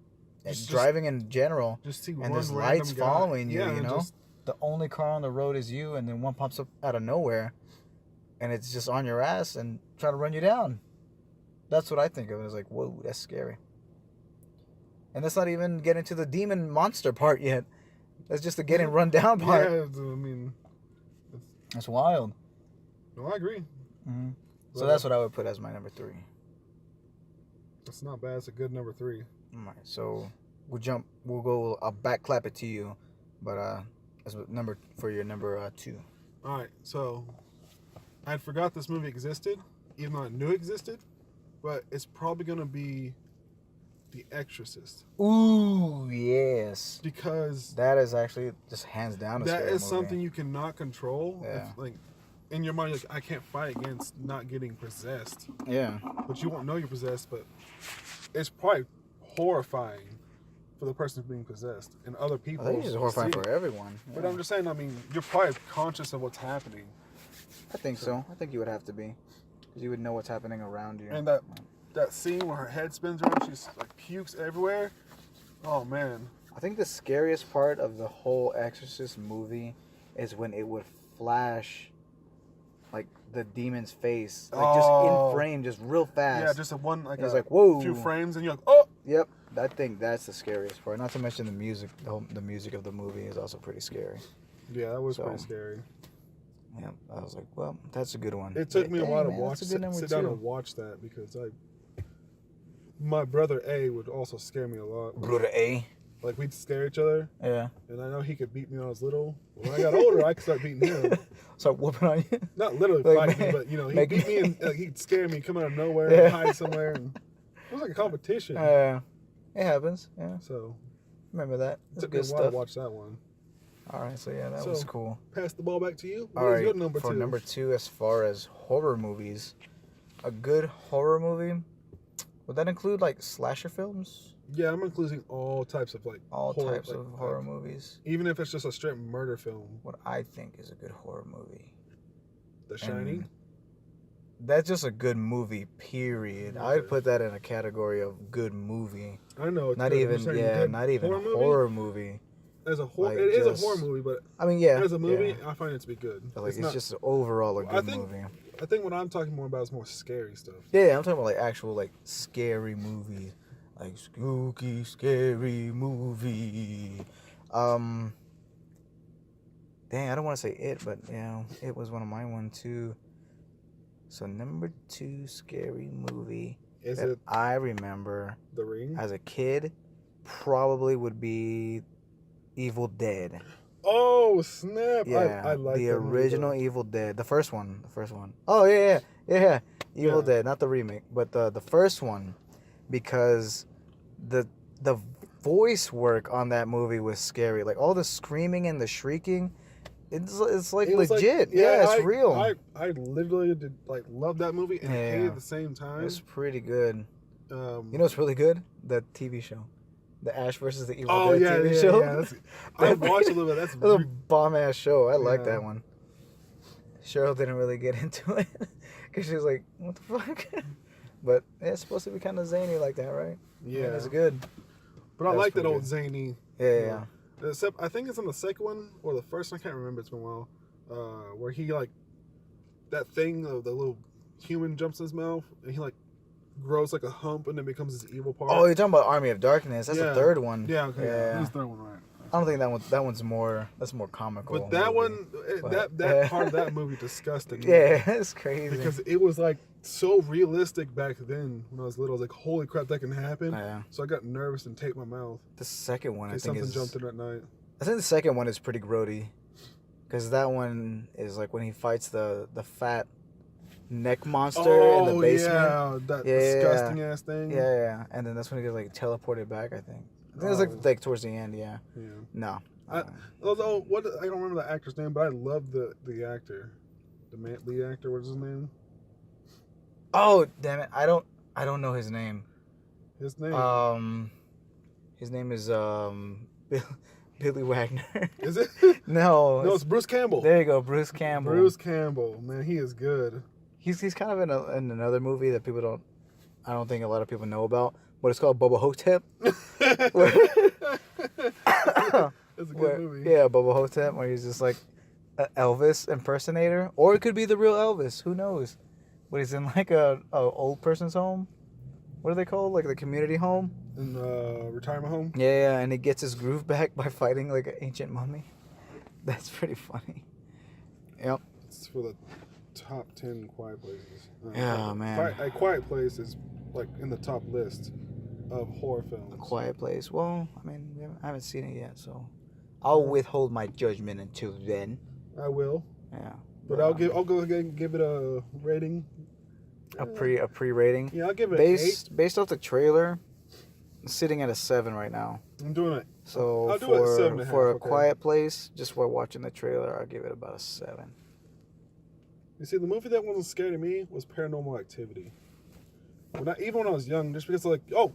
driving in general. Just see and there's lights following you, you know? The only car on the road is you, and then one pops up out of nowhere. And it's just on your ass and trying to run you down. That's what I think of it. It's like, whoa, that's scary. And let's not even get into the demon monster part yet. That's just the getting run down part. Yeah, I mean... That's wild. No, I agree. Mm-hmm. So that's what I would put as my number 3. That's not bad. It's a good number 3. All right, so we'll go, I'll back clap it to you. But as for your number 2. All right, so I forgot this movie existed, even though I knew it existed. But it's probably going to be The Exorcist. Ooh, yes. Because that is actually just hands down a that scary is movie. something you cannot control. Yeah. If, like in your mind, like, I can't fight against not getting possessed. Yeah. But you won't know you're possessed. But it's probably horrifying for the person being possessed and other people. I think it's horrifying for everyone. Yeah. But I'm just saying. I mean, you're probably conscious of what's happening. I think so. I think you would have to be, because you would know what's happening around you. And that scene where her head spins around, she's like pukes everywhere. Oh man. I think the scariest part of the whole Exorcist movie is when it would flash like the demon's face, like just in frame, just real fast. Yeah, just it's like whoa, few frames, and you're like, oh. Yep, I think that's the scariest part. Not to mention the music. The music of the movie is also pretty scary. Yeah, that was pretty scary. Yeah, I was like, well, that's a good one. It took me a while to sit down and watch that because my brother A would also scare me a lot. Brother A? Like, we'd scare each other. Yeah. And I know he could beat me when I was little. But when I got older, I could start beating him. Start whooping on you? Not literally fighting me, but, you know, he'd beat me and he'd scare me, come out of nowhere, and hide somewhere. And it was like a competition. It happens, yeah. So. Remember that. It took me a while to watch that one. All right, so yeah, that was cool. Pass the ball back to you. What is your number 2? For number 2, as far as horror movies, a good horror movie, Would that include like slasher films? Yeah, I'm including all types of like All horror, types of horror movies. even if it's just a straight murder film. What I think is a good horror movie. The Shining. That's just a good movie, period. Okay. I would put that in a category of good movie. I know. Not even, not even a horror movie. As a horror, Like, it is just- a horror movie, but I mean, yeah. as a movie, yeah. I find it to be good. But, like, it's not, just overall a good movie. I think what I'm talking more about is more scary stuff. Yeah, I'm talking about like actual like scary movies, like spooky, scary movie. Dang, I don't want to say it, but yeah, it was one of my one too. So number 2 scary movie Is that it I remember The Ring? as a kid probably would be Evil Dead. Oh snap! Yeah, I like the that original movie, Evil Dead, the first one. Oh yeah. Evil Yeah. Dead, not the remake, but the first one, because the voice work on that movie was scary. Like all the screaming and the shrieking, it's like It was legit. Like, yeah, it's real. I literally did like love that movie and hate it at the same time. It's pretty good. You know what's really good? The TV show. The Ash versus the Evil Dead TV show. Yeah, I watched a little bit. That's a bomb ass show. I like Yeah. that one. Cheryl didn't really get into it because she was like, "What the fuck?" But yeah, it's supposed to be kind of zany like that, right? yeah. And it's good. But I That's like that pretty old good. zany. Yeah. Except I think it's in the second one or the first. I can't remember. It's been a while. Where he like that thing, the little human jumps in his mouth, and he like grows like a hump and then becomes this evil part. Oh, you're talking about Army of Darkness? That's the third one. Yeah, okay. Yeah. That's the third one, right? I don't think that one's more. That's more comical. But that movie. one, But- that part of that movie disgusted me. Yeah, it's crazy. Because it was like so realistic back then when I was little. I was like, holy crap, that can happen. Yeah. So I got nervous and taped my mouth. The second one, In I case think, something is. jumped in at night. I think the second one is pretty grody, because that one is like when he fights the fat neck monster in the basement. Yeah, that Yeah. disgusting ass thing. Yeah, and then that's when he gets like teleported back. I think it was like towards the end. Yeah. Yeah. No. Although I don't remember the actor's name, but I love the actor, the lead actor. What's his name? Oh damn it! I don't know his name. His name. His name is Billy Wagner. Is it? No. No, it's Bruce Campbell. There you go, Bruce Campbell. Bruce Campbell, man, he is good. He's kind of in another movie that I don't think a lot of people know about, but it's called Bubba Hotep. It's a good movie. Yeah, Bubba Hotep, where he's just like an Elvis impersonator, or it could be the real Elvis. Who knows? But he's in like a old person's home. What are they called? Like the community home. In retirement home. Yeah, and he gets his groove back by fighting like an ancient mummy. That's pretty funny. Yep. It's for the top 10 quiet places. Yeah, man. A Quiet Place is like in the top list of horror films. A Quiet Place. Well, I mean, I haven't seen it yet, so I'll withhold my judgment until then. I will, Yeah. but I'll go ahead and give it a rating. a pre rating. Yeah, I'll give it an 8. Based off the trailer, I'm sitting at a 7 right now. I'm doing it. So I'll do it at 7.5, for A okay. Quiet Place, just while watching the trailer, I'll give it about a 7. You see, the movie that wasn't scary to me was Paranormal Activity. Even when I was young, just because like, oh,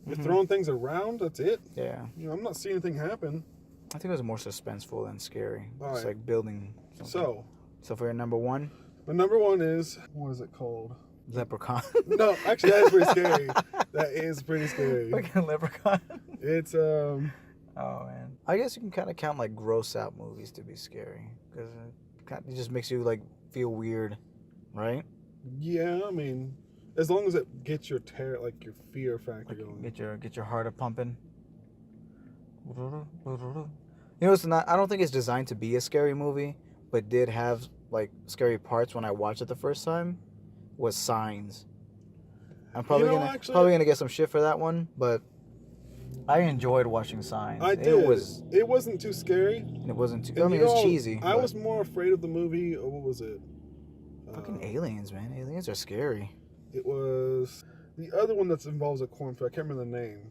you're throwing things around, that's it. Yeah. You know, I'm not seeing anything happen. I think it was more suspenseful than scary. All It's right. like building something. So for your number 1, My number 1 is, what is it called? Leprechaun. No, actually, that's pretty scary. That is pretty scary. Fucking Leprechaun. It's Oh man. I guess you can kind of count like gross out movies to be scary, because it just makes you like feel weird, right? yeah. I mean, as long as it gets your your fear factor Like going. get your heart a pumping. You know, it's not. I don't think it's designed to be a scary movie, but did have like scary parts when I watched it the first time. Was Signs. I'm probably probably gonna get some shit for that one, but I enjoyed watching Signs. I did. It wasn't too scary. It wasn't too. And I mean, you it was know, cheesy. I but was more afraid of the movie. What was it? fucking aliens, man. Aliens are scary. It was the other one that involves a cornfield. I can't remember the name.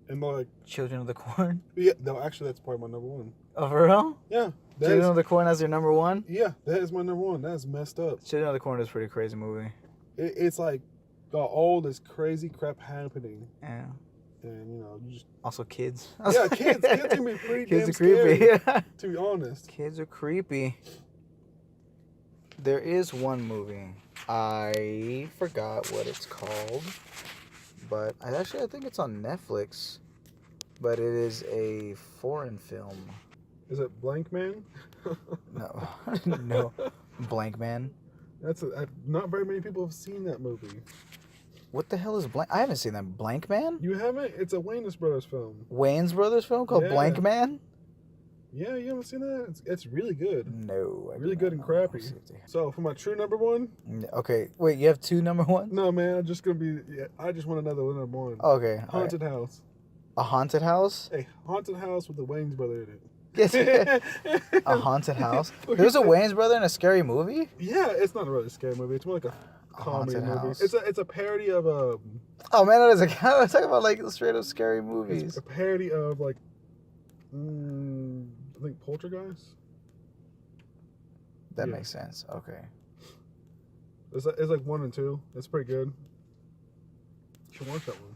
And like, Children of the Corn. yeah, no, actually, that's probably my number 1. Oh, for real? Yeah, Children of the Corn as your number 1? yeah, that is my number 1. That's messed up. Children of the Corn is a pretty crazy movie. It's like got all this crazy crap happening. Yeah. And, you know, you just... Also kids. Yeah, kids can be pretty Kids damn are creepy. scary, to be honest. Kids are creepy. There is one movie. I forgot what it's called. But I think it's on Netflix. But it is a foreign film. Is it Blank Man? No. No. Blank Man. Not very many people have seen that movie. What the hell is Blank? I haven't seen that. Blank Man? You haven't? It's a Wayans Brothers film. Wayans Brothers film called Blank Man? Yeah, you haven't seen that? It's really good. No. Really good and crappy. So, for my true number one... Okay. Wait, you have two number ones? No, man. I'm just going to be... Yeah, I just want another number one. Okay. Haunted House. A haunted house? A haunted house with the Wayans brother in it. Yes. A haunted house? There's a Wayans brother in a scary movie? Yeah, it's not a really scary movie. It's more like a comedy movie. House. It's a parody of Oh man, that is a I was talking about like straight up scary movies. It's a parody of like I think Poltergeist. That makes sense. Okay. It's like 1 and 2. It's pretty good. You should watch that one.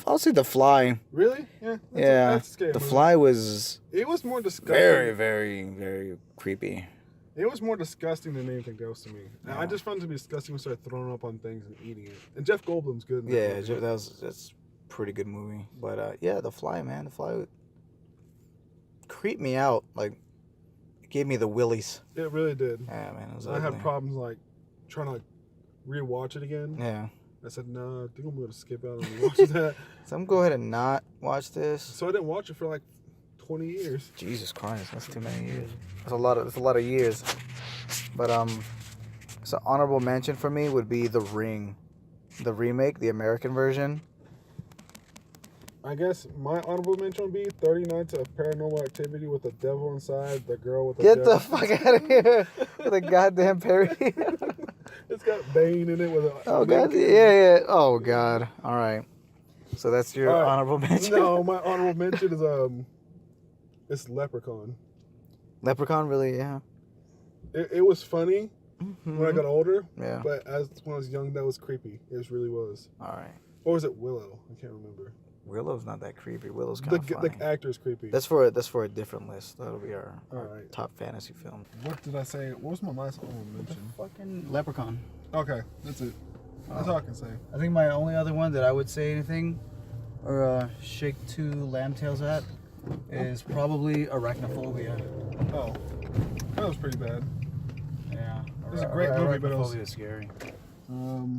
I'll see The Fly. Really? Yeah. That's a scary The movie. Fly was. It was more disgusting. Very, very, very creepy. It was more disgusting than anything else to me. Yeah. I just found it to be disgusting when we started throwing up on things and eating it. And Jeff Goldblum's good in that movie. That's a pretty good movie. But yeah, The Fly, man, The Fly creeped me out. Like, it gave me the willies. It really did. Yeah, man, it was I ugly. had problems like trying to like rewatch it again. Yeah. I said, nah, I think I'm going to skip out on watching that. So I'm going to go ahead and not watch this. So I didn't watch it for like 20 years. Jesus Christ, that's too many years. That's a lot of years. But so honorable mention for me would be The Ring, the remake, the American version. I guess my honorable mention would be 30 Nights of Paranormal Activity with the devil inside, the girl with the Get the fuck out of here with a goddamn parody. It's got Bane in it with a... Oh god, yeah. Oh god. All right. So that's your honorable mention. No, my honorable mention is it's Leprechaun. Leprechaun, really? Yeah. It was funny when I got older. Yeah. But when I was young, that was creepy. It really was. All right. Or was it Willow? I can't remember. Willow's not that creepy. Willow's kind of funny. The actor's creepy. That's for a different list. That'll be our right. top fantasy film. What did I say? What was my last honorable mention? Fucking Leprechaun. Okay, that's it. That's all I can say. I think my only other one that I would say anything or shake two lamb tails at is probably Arachnophobia. Oh, that was pretty bad. Yeah. It was a great movie, but it was... Arachnophobia is scary.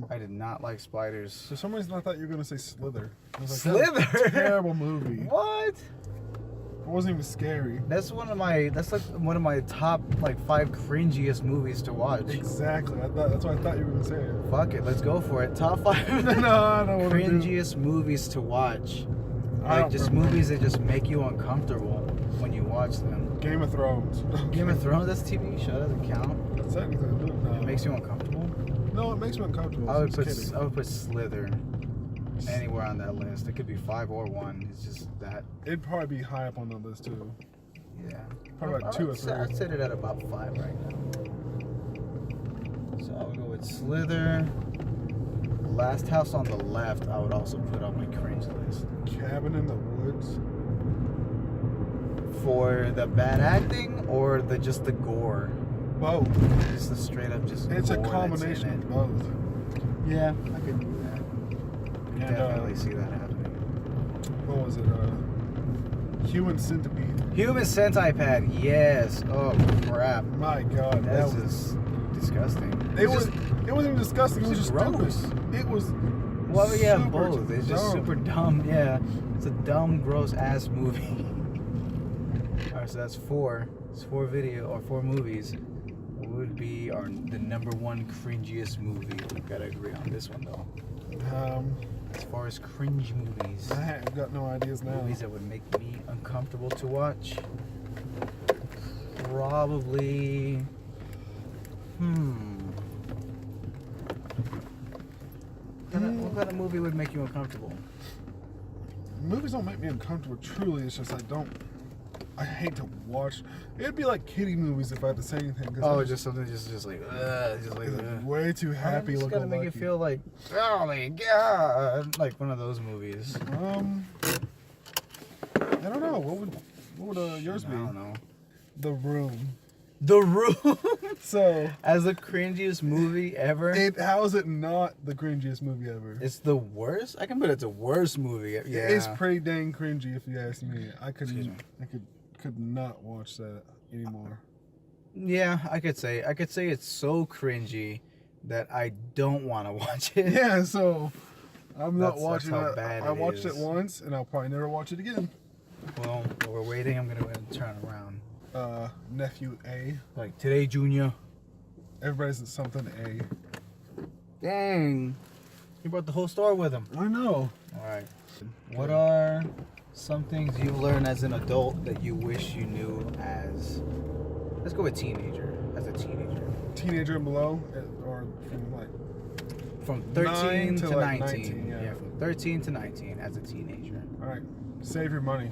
I did not like spiders. For some reason, I thought you were going to say Slither. I was like, Slither? that was a terrible movie. What? It wasn't even scary. That's like one of my top like 5 cringiest movies to watch. Exactly. That's what I thought you were going to say it. Fuck it, let's go for it. Top 5 No, I don't want to do. cringiest movies to watch. Like just movies that just make you uncomfortable when you watch them. Game of Thrones. Game of Thrones, that's TV show, doesn't count. That's technically no. It makes you uncomfortable. No, it makes me uncomfortable. I would put Slither anywhere on that list. It could be 5 or 1. It's just that. It'd probably be high up on the list too. Yeah. Probably about 2 or 3. I'd set it at about 5 right now. So I would go with Slither. Last House on the Left, I would also put on my cringe list. Cabin in the Woods. For the bad acting or just the gore? Both. Just the straight up just. It's a gore combination of both. Yeah, I could do that. And, Definitely see that happening. What was it? Human Centipede. Human Centipede, yes. Oh crap. My God, That's just disgusting. It wasn't even disgusting. It was just gross. stupid. It was. Well, yeah, super both. It's just dumb. super dumb. Yeah, it's a dumb, gross ass movie. All right, so that's 4. It's 4 movies. What would be the number 1 cringiest movie? We've got to agree on this one though. As far as cringe movies, I have got no ideas now. movies that would make me uncomfortable to watch. Probably. What kind of movie would make you uncomfortable? Movies don't make me uncomfortable. Truly, it's just I don't I hate to watch. It'd be like kiddie movies if I had to say anything. Oh, just something just like way too happy It's looking. gotta make you feel like, oh my god, like one of those movies. I don't know. What would yours be? I don't know. The Room. The Room. So as the cringiest movie ever. How is it not the cringiest movie ever? It's the worst. I can put it's the worst movie. Yeah, it's pretty dang cringy if you ask me. I could not watch that anymore. Yeah, I could say it's so cringy that I don't want to watch it. Yeah, so I'm not watching how it. bad I watched is. it once, and I'll probably never watch it again. Well, while we're waiting, I'm gonna go ahead and turn around. Nephew A. Like today, Junior. Everybody's something A. Dang, he brought the whole store with him. I know. All right. What are some things you've learned as an adult that you wish you knew as? Let's go with teenager. As a teenager. Teenager and below, or from like. From 13 to like 19. 19, yeah. From 13 to 19 as a teenager. All right, save your money.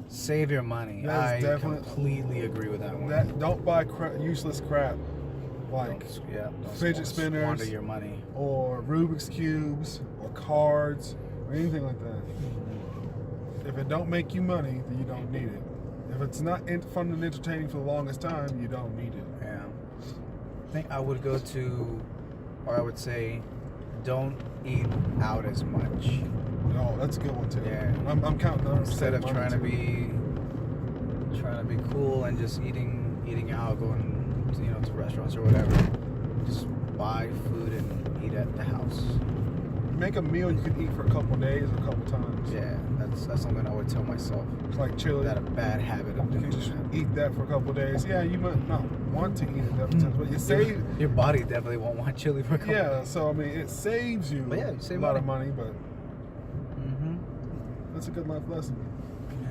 Save your money. I completely agree with that one. Don't buy useless crap like don't fidget spinners, squander your money, or Rubik's cubes, or cards, or anything like that. If it don't make you money, then you don't need it. If it's not fun and entertaining for the longest time, you don't need it. Yeah. I think I would go to, or I would say, don't eat out as much. No, that's a good one too. Yeah. I'm counting on instead of trying to be cool and just eating out, going to restaurants or whatever. Just buy food and eat at the house. Make a meal you can eat for a couple days or a couple times. Yeah, that's something I would tell myself. It's like chili. That a bad habit of doing just that. eat that for a couple days. Yeah, you might not want to eat it that times, but you save. Your body definitely won't want chili for a couple days. So I mean, it saves you you save a lot of money, but Mm-hmm. that's a good life lesson.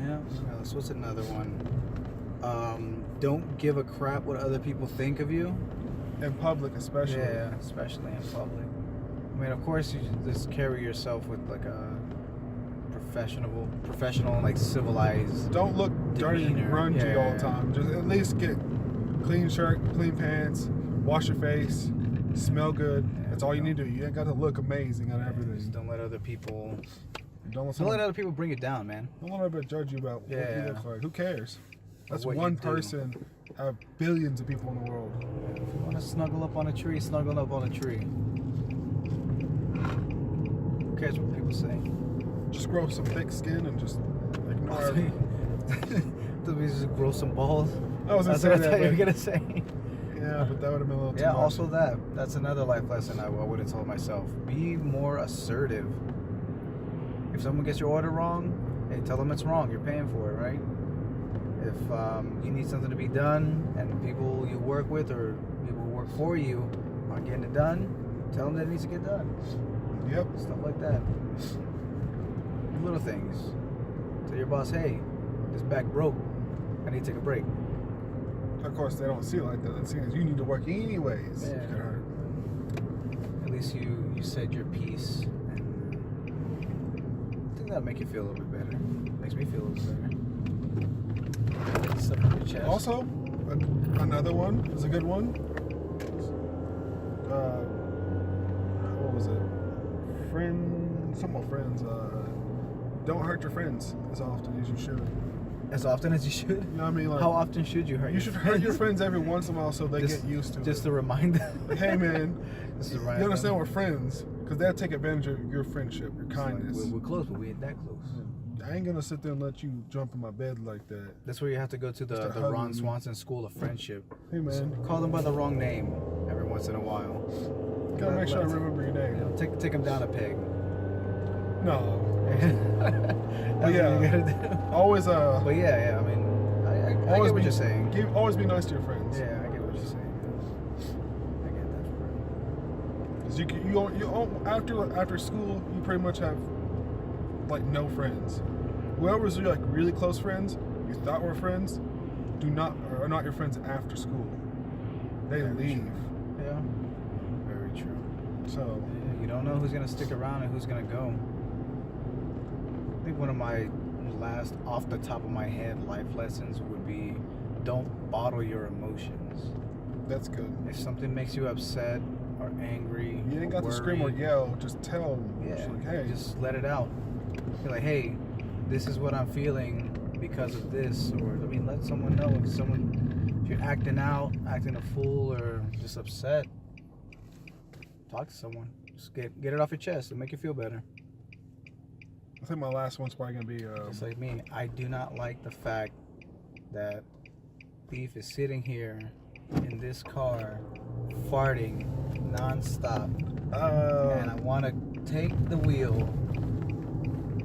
Yeah. So what's another one? Don't give a crap what other people think of you. In public, especially. Yeah, especially in public. I mean, of course, you just carry yourself with like a professional, like civilized. Don't look dirty and demeanor. grungy all the time. Just at least get clean shirt, clean pants, wash your face, smell good. Yeah, that's all you need to do. You ain't got to look amazing on everything. Just don't let other people. Don't let other people bring you down, man. Don't let anybody judge you about what you look like. Who cares? That's what one you do. person out of billions of people in the world. If you want to snuggle up on a tree, snuggle up on a tree. Who cares what people say? Just grow some thick skin and just ignore everything. Did we just grow some balls? I was gonna That's say what that. you were But gonna say. yeah, but that would have been a little too Yeah, much. also that's another life lesson I would have told myself. Be more assertive. If someone gets your order wrong, hey, tell them it's wrong. You're paying for it, right? If you need something to be done and people you work with or people who work for you aren't getting it done, tell them that it needs to get done. Yep. Stuff like that. Little things. Tell your boss, hey, this back broke. I need to take a break. Of course, they don't see it like that. They see it as you need to work anyways. Yeah. You get hurt. At least you said your piece. And I think that'll make you feel a little bit better. Makes me feel a little better. Stuff on your chest. Also, another one is a good one. What was it? Friends. Don't hurt your friends as often as you should. As often as you should? You know what I mean? Like, how often should you hurt you your should friends? hurt your friends every once in a while so they get used to it. Just to remind them. Like, hey man, Just to you remind understand them. we're friends because they'll take advantage of your friendship, your It's like, kindness. we're close, but we ain't that close. I ain't gonna sit there and let you jump in my bed like that. That's where you have to go to the Start hugging Ron me. Swanson School of Friendship. Hey man, Call them by the wrong name every once in a while. gotta make sure I remember your name. You know, take them down a peg. No. That's yeah. what you gotta do. Always But yeah, I mean, I always get what be, you're saying. Always be nice to your friends. Yeah, I get what you're saying. I get that for real. 'Cause you after school, you pretty much have like no friends. Whoever's your like really close friends, you thought were friends, are not your friends after school. They Very leave. true. Yeah, very true. So Yeah, you don't know who's gonna stick around and who's gonna go. I think one of last off the top of my head life lessons would be don't bottle your emotions. That's good. If something makes you upset or angry, You ain't got to scream or yell. Just tell them. Yeah, Just like, hey. just let it out. Be like, hey, this is what I'm feeling because of this, or I mean, let someone know if you're acting out, acting a fool, or just upset. Talk to someone. Just get it off your chest and make you feel better. I think my last one's probably gonna be. Just like me, I do not like the fact that Thief is sitting here in this car, farting nonstop, and I want to take the wheel,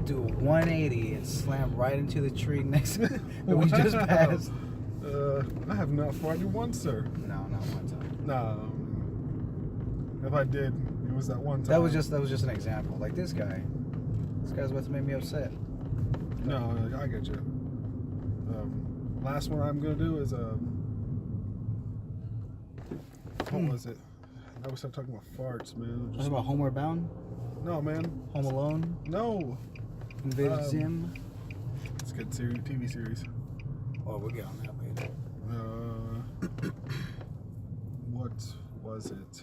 do a 180, and slam right into the tree next that we just passed. I have not farted once, sir. No, not one time. No. If I did, it was that one time. That was just an example. Like this guy's about to make me upset. No, I get you. Last one I'm gonna do is what was it? Now we start talking about farts, man. Talking about Homeward Bound, No, man. Home Alone, No. Invasion. It's a good TV series. Oh, we'll get on that later. What was it?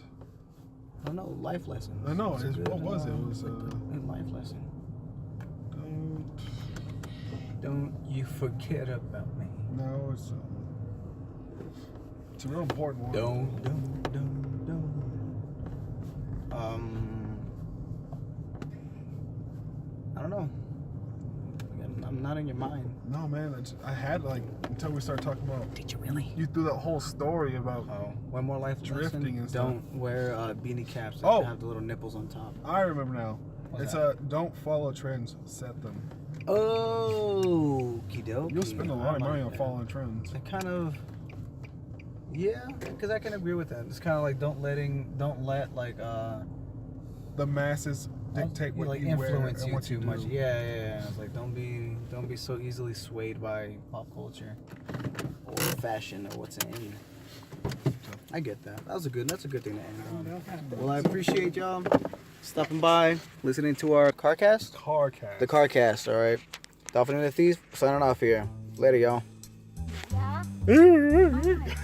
I don't know, life lessons. I know. It's a What good, was it? It was a life lesson. don't. Don't you forget about me. No, it's a real important one. Don't. I don't know. I'm not in your mind. No, man. I had until we started talking about. Did you really? You threw that whole story about. Oh, one more life Drifting lesson. and stuff. Don't wear beanie caps that Oh. have the little nipples on top. I remember now. What's It's that? don't follow trends, set them. Oh, okie dokie. You'll spend a lot of money on that. following trends. I kind of, yeah, because I can agree with that. It's kind of like don't let The masses dictate what like you wear influence and you what too you do. much. Yeah. It's like don't be so easily swayed by pop culture or fashion or what's in. I get that. That's a good thing to end on. Well, I appreciate y'all stopping by, listening to our CarCast. Carcast. The CarCast, all right. Dolphin and the Thief signing off here. Later, y'all. Yeah.